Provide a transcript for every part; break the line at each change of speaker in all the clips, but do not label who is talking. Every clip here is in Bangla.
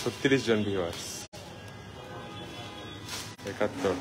36 জন ভিউয়ার্স, 71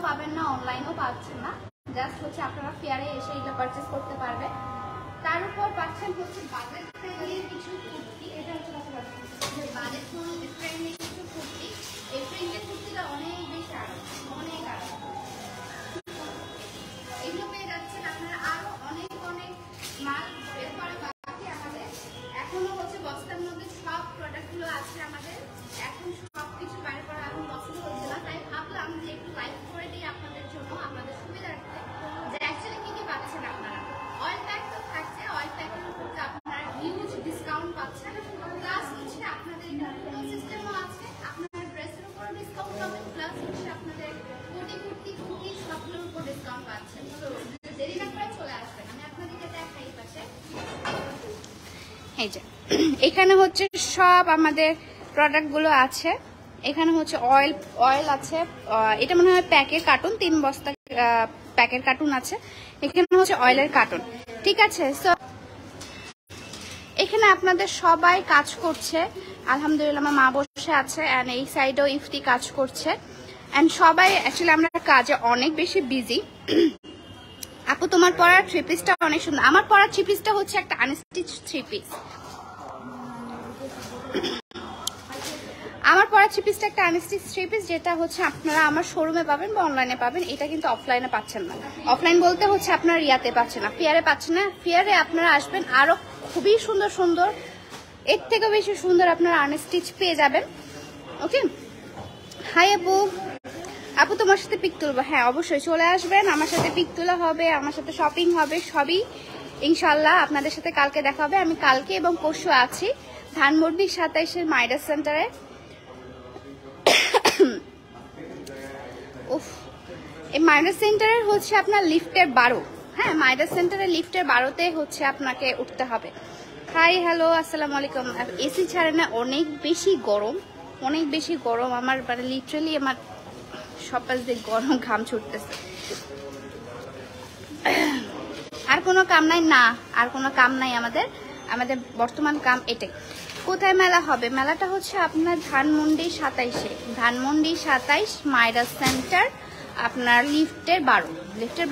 পাবেন না, অনলাইনেও পাচ্ছেন না, জাস্ট হচ্ছে আপনারা ফেয়ারে এসে এটা পারচেজ করতে পারবেন। তার উপর পাচ্ছেন হচ্ছে বাজেট ফ্রেন্ডলি কিছু কুর্তি, এটা হচ্ছে বাজেট ফ্রেন্ডলি কিছু কুর্তি। এই প্রিন্টেড কুর্তিটা অনেক বেশি আরাম, অনেক আরাম। এগুলো পেয়ে যাচ্ছেন আপনারা। আরো অনেক অনেক মাল বের করা বাকি আমাদের, এখনো হচ্ছে বস্তার মধ্যে সব প্রোডাক্টগুলো আছে আমাদের। এখন সব কিছু বাইরে করা এখন পসিবল হচ্ছে না, তাই ভাবলাম যে একটু লাইভ করে দিই আপনাদের জন্য, আপনাদের সুবিধার্থে, যে অ্যাকচুয়ালি কি কি পাচ্ছেন আপনারা। অয়েল প্যাক তো থাকছে, অয়েল প্যাকের উপর আপনারা হিউজ ডিসকাউন্ট পাচ্ছেন, প্লাস হচ্ছে আপনাদের কোনো সিস্টেমও আছে, আপনারা ড্রেসের উপর ডিসকাউন্ট পাবেন, প্লাস হচ্ছে আপনাদের কোটি কুর্তি সবগুলোর উপর ডিসকাউন্ট পাচ্ছেন। তো দেরি না করে চলে আসবেন, আমি আপনাদেরকে দেখাই পাশে। এই যে এখানে হচ্ছে সব আমাদের প্রোডাক্টগুলো আছে। এখানে হচ্ছে অয়েল আছে, এটা মনে হয় প্যাকের কার্টুন, 3 বস্তা প্যাকের কার্টুন আছে। এখানে হচ্ছে অয়েলের কার্টুন, ঠিক আছে। সো এখানে আপনাদের সবাই কাজ করছে, আলহামদুলিল্লাহ। আমার মা বসে আছে অ্যান্ড এই সাইডেও ইফতি কাজ করছে, অ্যান্ড সবাই অ্যাকচুয়ালি আমরা কাজে অনেক বেশি বিজি। আপু তোমার পরা 3 পিসটা অনেক সুন্দর। আমার পরা 3 পিসটা হচ্ছে একটা আনস্টিচ 3 পিস। আমার পরা 3 পিসটা একটা আনস্টিচ 3 পিস, যেটা হচ্ছে আপনারা আমার শোরুমে পাবেন বা অনলাইনে পাবেন। এটা কিন্তু অফলাইনে পাচ্ছেন না। অফলাইন বলতে হচ্ছে আপনারা ইয়াতে পাচ্ছেন না, ফেয়ারে পাচ্ছেন না। ফেয়ারে আপনারা আসবেন, আরো খুবই সুন্দর সুন্দর, এর থেকে বেশি সুন্দর আপনারা আনস্টিচ পেয়ে যাবেন। ওকে, হাই আপু তোমার সাথে পিক তুলবো। হ্যাঁ অবশ্যই চলে আসবেন, আমার সাথে পিক তোলা হবে, আমার সাথে শপিং হবে, সবই ইনশাল্লাহ আপনাদের সাথে কালকে দেখা হবে। আমি কালকে এবং পরশু আছি ধানমন্ডি 27-এর মাইডাস সেন্টারে। এই মাইডাস সেন্টারের হচ্ছে আপনার লিফটের 12। হ্যাঁ, মাইডাস সেন্টারের লিফটের 12তে হচ্ছে আপনাকে উঠতে হবে। হাই হ্যালো আসসালামু আলাইকুম। এসি ছাড়ে না, অনেক বেশি গরম, অনেক বেশি গরম। আমার মানে লিটারালি আমার সব পাশ দিয়ে গরম ঘাম ছুটতেছে। আর কোনো কাম নাই না, আর কোনো কাম নাই আমাদের বর্তমান কাম এটাই। কোথায় মেলা হবে? মেলাটা হচ্ছে আপনার ধানমন্ডি 27-এ, ধানমন্ডি 27 মাইডাস সেন্টার, আপনার লিফটের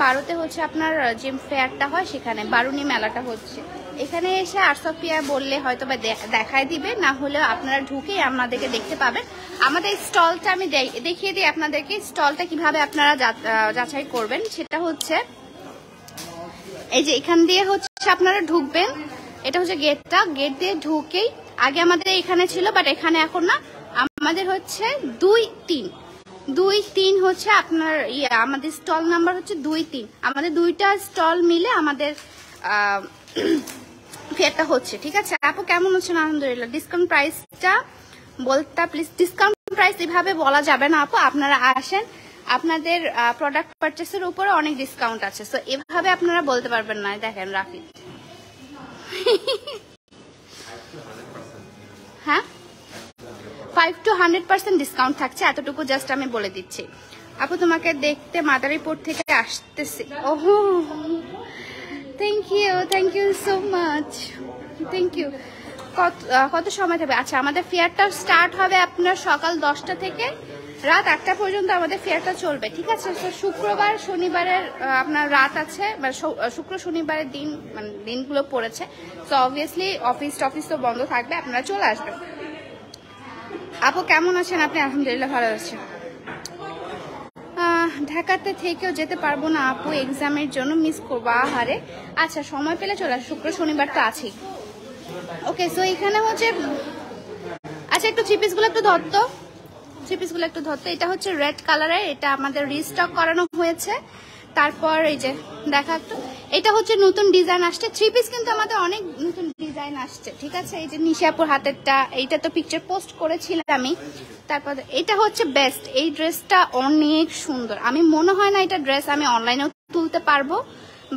12তে হচ্ছে আপনার যে ফেয়ারটা হয় সেখানে বারুনি মেলাটা হচ্ছে। এখানে এসে আরসপিয়া বললে হয়তো বা দেখায় দিবে, না হলে আপনারা ঢুকে আমাদেরকে দেখতে পাবেন। আমাদের স্টলটা আমি দেখিয়ে দিই আপনাদেরকে, স্টলটা কিভাবে আপনারা যাচাই করবেন। সেটা হচ্ছে এই যে এখান দিয়ে হচ্ছে আপনারা ঢুকবেন, এটা হচ্ছে গেটটা, গেট দিয়ে ঢুকেই আগে আমাদের এখানে ছিল, বাট এখানে এখন না, আমাদের হচ্ছে 2-3 হচ্ছে আপনার আমাদের স্টল নাম্বার হচ্ছে 2-3। আমাদের 2টা স্টল মিলে আমাদের ফেয়ারটা হচ্ছে, ঠিক আছে। আপু কেমন হচ্ছেন? আলহামদুলিল্লাহ। ডিসকাউন্ট প্রাইসটা বলতে প্লিজ। ডিসকাউন্ট প্রাইস এভাবে বলা যাবে না আপু, আপনারা আসেন, আপনাদের প্রোডাক্ট পারচেসের উপরে অনেক ডিসকাউন্ট আছে, সো এভাবে আপনারা বলতে পারবেন না। দেখেন রাফি, হ্যাঁ 5 to 100% ডিসকাউন্ট থাকছে, এতটুকু জাস্ট আমি বলে দিচ্ছি। আপু তোমাকে দেখতে মাদারীপুর থেকে আসতেছি। ওহো, thank you so much, thank you. কত সময় থাকবে? আচ্ছা, আমাদের ফেয়ারটা স্টার্ট হবে আপনার সকাল 10টা থেকে রাত 8টা পর্যন্ত আমাদের ফেয়ারটা চলবে, ঠিক আছে। তো শুক্রবার শনিবারের আপনার রাত আছে, শুক্র শনিবারের দিন মানে দিনগুলো পড়েছে, তো অবভিয়াসলি অফিস তো বন্ধ থাকবে, আপনারা চলে আসবেন। আপু কেমন আছেন আপনি? আলহামদুলিল্লাহ ভালো আছেন। ঢাকাতে থেকেও যেতে পারবো না আপু, এক্সামের জন্য মিস করবো। আহারে, আচ্ছা সময় পেলে চলে আস, শুক্র শনিবার তো আছেই। ওকে, সো এখানে হচ্ছে আচ্ছা একটু থ্রি পিসগুলো একটু ধরতো, থ্রি পিসগুলো একটু ধরতো। এটা হচ্ছে রেড কালারের, এটা আমাদের রিস্টক করানো হয়েছে। তারপর এই যে দেখা একটু, এটা হচ্ছে নতুন ডিজাইন আসছে থ্রি পিস, কিন্তু আমাদের অনেক নতুন ডিজাইন আসছে, ঠিক আছে। এই যে নিশাপুর হাতেরটা, এইটা তো পিকচার পোস্ট করেছিলাম আমি। তারপর এটা হচ্ছে বেস্ট, এই ড্রেসটা অনেক সুন্দর। আমি মনে হয় না এটা ড্রেস আমি অনলাইনেও তুলতে পারবো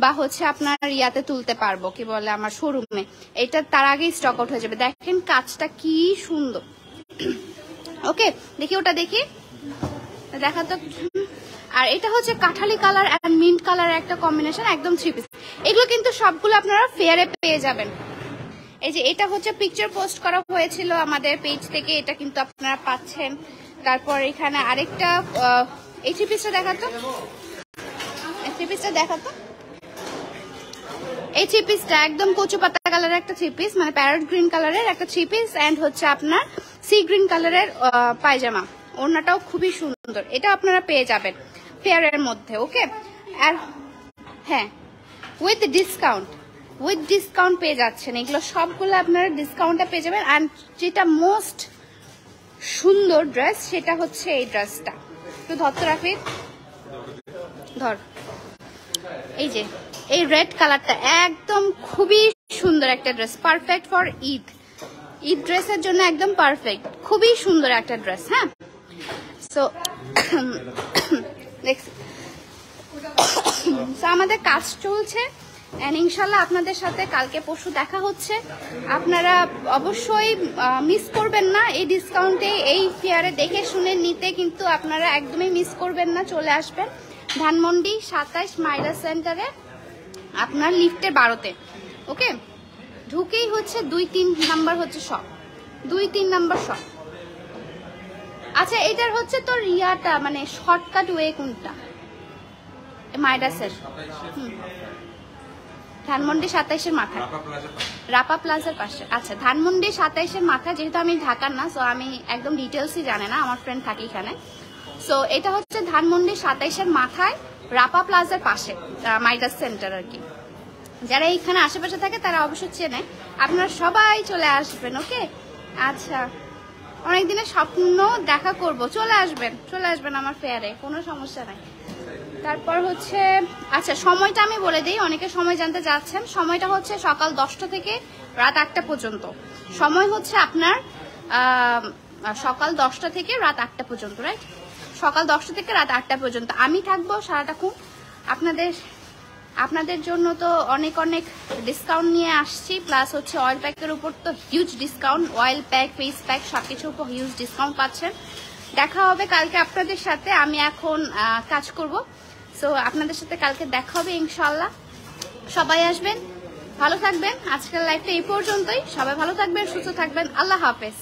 বা হচ্ছে আপনার ইয়াতে তুলতে পারবো, কি বলে আমার শোরুমে। এটা তার আগেই স্টক আউট হয়ে যাবে। দেখেন কাজটা কি সুন্দর। ওকে, দেখি ওটা দেখি, দেখা তো। আর এটা হচ্ছে Kathali colour and mint colour একটা কম্বিনেশন, একদম থ্রি পিস। এগুলো কিন্তু সবগুলো আপনারা ফেয়ারে পেয়ে যাবেন। এই যে এটা হচ্ছে পিকচার পোস্ট করা হয়েছিল আমাদের পেজ থেকে, এটা কিন্তু আপনারা পাচ্ছেন। তারপর এখানে আরেকটা এই থ্রি পিসটা দেখাতো, এই থ্রি পিসটা দেখাতো। এই থ্রি পিসটা একদম কচু পাতা কালারের একটা থ্রি পিস, মানে প্যারট গ্রিন কালারের একটা থ্রি পিস, এন্ড হচ্ছে আপনার সি গ্রিন কালারের পায়জামা। ওড়নাটাও খুবই সুন্দর, এটা আপনারা পেয়ে যাবেন ফেয়ারের মধ্যে। ওকে, আর হ্যাঁ উইথ ডিসকাউন্ট পেয়ে যাচ্ছেন। এগুলো সবগুলো আপনারা ডিসকাউন্টে পেয়ে যাবেন। আর যেটা মোস্ট সুন্দর ড্রেস সেটা হচ্ছে এই ড্রেসটা, একটু ধরতে রাখবি, ধর। এই যে এই রেড কালারটা একদম খুবই সুন্দর একটা ড্রেস, পারফেক্ট ফর ঈদ ড্রেসের জন্য একদম পারফেক্ট, খুবই সুন্দর একটা ড্রেস। হ্যাঁ, সো আমাদের কাজ চলছে, এন্ড ইনশাল্লাহ আপনাদের সাথে কালকে পরশু দেখা হচ্ছে। আপনারা অবশ্যই মিস করবেন না এই ডিসকাউন্টে, এই ফেয়ারে দেখে শুনে নিতে কিন্তু আপনারা একদমই মিস করবেন না। চলে আসবেন ধানমন্ডি 27 মাইরা সেন্টারে, আপনার লিফটে 12তে। ওকে, ঢুকেই হচ্ছে 2-3 নাম্বার হচ্ছে সব, 2-3 নাম্বার সব। আচ্ছা এটার হচ্ছে তোর রিয়াটা মানে শর্টকাট ওয়ে কোনটা? মাইরাসের ধানমন্ডি 27-এর মাথায়, রাপা প্লাজার পাশে। আচ্ছা ধানমন্ডি 27-এর মাথায়, যেহেতু আমি ঢাকার না, সো আমি একদম ডিটেলসই জানে না, আমার ফ্রেন্ড থাকে এখানে। সো এটা হচ্ছে ধানমন্ডি 27-এর মাথায় রাপা প্লাজার পাশে মাইরাস সেন্টার আর কি। যারা এইখানে আশেপাশে থাকে তারা অবশ্যই চেনে, আপনারা সবাই চলে আসবেন। ওকে, আচ্ছা অনেকদিনের স্বপ্ন দেখা করব, চলে আসবেন আমার ফেয়ারে, কোনো সমস্যা নাই। তারপর হচ্ছে আচ্ছা সময়টা আমি বলে দিই, অনেকে সময় জানতে চাচ্ছেন। সময়টা হচ্ছে সকাল 10টা থেকে রাত 8টা পর্যন্ত। সময় হচ্ছে আপনার সকাল 10টা থেকে রাত 8টা পর্যন্ত, রাইট? সকাল 10টা থেকে রাত 8টা পর্যন্ত আমি থাকবো সারাটাক্ষণ আপনাদের জন্য। তো অনেক ডিসকাউন্ট নিয়ে আসছি, প্লাস হচ্ছে অয়েল প্যাকের উপর তো huge discount, oil pack, face pack সবকিছুর উপর হিউজ ডিসকাউন্ট পাচ্ছেন। দেখা হবে কালকে আপনাদের সাথে, আমি এখন কাজ করব। সো আপনাদের সাথে কালকে দেখা হবে ইনশাল্লাহ। সবাই আসবেন, ভালো থাকবেন। আজকের লাইফটা এই পর্যন্তই, সবাই ভালো থাকবেন, সুস্থ থাকবেন, আল্লাহ হাফেজ।